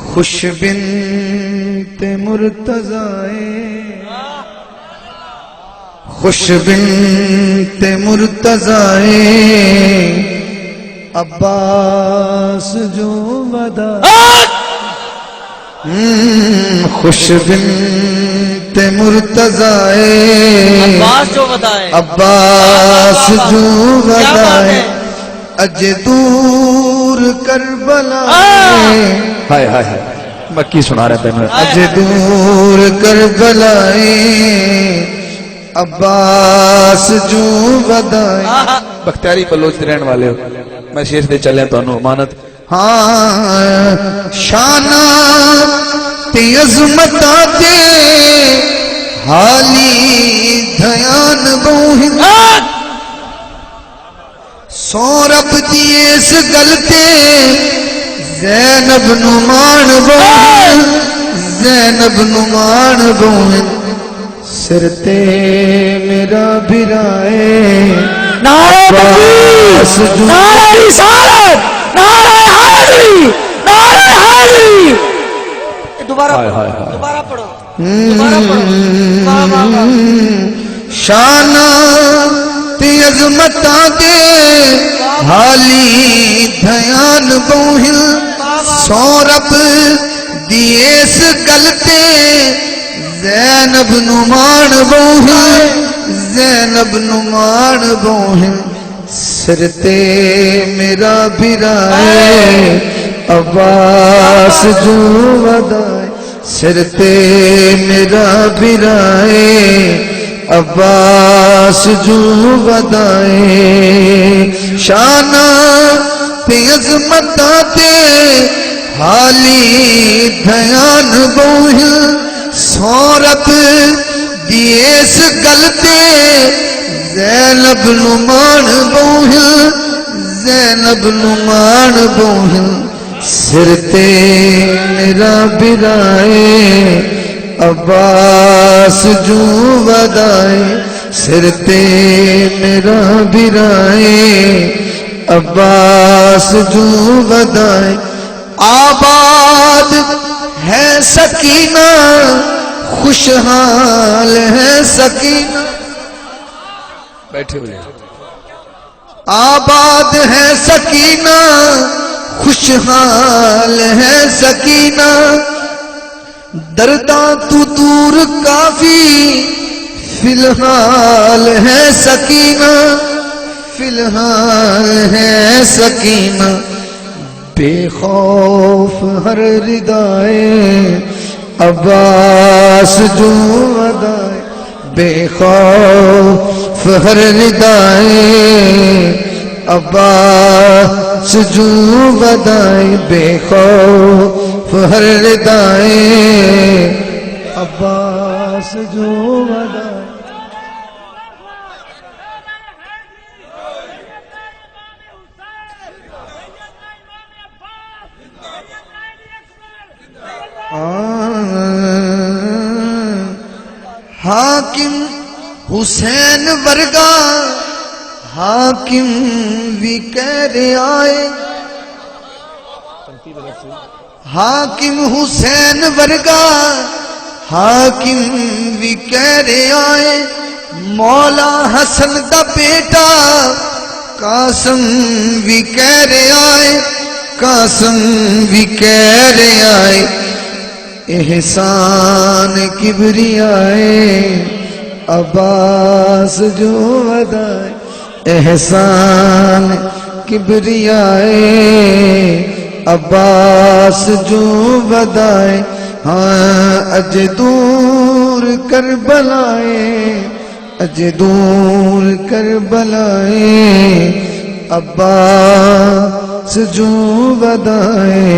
خوش بنت مرتضی خوش بنت مرتضی عباس جو ودا خوش بنت مرتضی عباس جو ودائے عباس جو ودائے اج دور کربلا ہائے ہائے ہائے مکی سنا رہے ہیں اج دور کربلا عباس جو ودائے بختیاری بلوچ رہن والے ہو میں شیر دے چلیں تو انہوں امانت ہاں شانہ تی عظمتہ دے حالی دھیان بوہن سورب دیئے اس گلتے زینب نمان بوہن زینب نمان بوہن سرتے میرا برائے نعرہ تکبیر نعرہ رسالت نعرہ حیدری نعرہ حیدری دوبارہ پڑھو شانہ تی عظمتہ دے حالی دھیان بوہن سورب دیئیس گلتے زینب نمان بوہن زینب نمان بوہن سرتے میرا برائے عباس جو ودائے سرتے میرا برائے عباس جو ودائے شانہ پہ عظمتہ دے حالی دھیان بوہن سورب دیئیس گلتے زینب نمان بوہن زینب نمان بوہن سرتے میرا برائے عباس جو ودائے سرتے میرا برائے عباس جو ودائے آباد ہے سکینہ خوشحال ہے سکینہ بیٹھے ہوئے آباد ہے سکینہ خوشحال ہے سکینہ درداں تو دور کافی فی الحال ہے سکینہ فی الحال ہے سکینہ بے خوف ہر ردائے عباس جو ودائے بے خوف ہر ردائے عباس جو ودائے بے خوف ہر ردائے عباس جو ودائے حاکم حسین ورگا حاکم بھی کہہ رہے آئے حاکم حسین ورگا حاکم بھی کہہ رہے آئے مولا حسن دا بیٹا قاسم بھی کہہ رہے آئے قاسم بھی کہہ رہے آئے احسان کبریائے عباس جو ودائے احسان کبریائے عباس جو ودائے ہاں اج دور کربلائے اج دور کربلائے عباس جو ودائے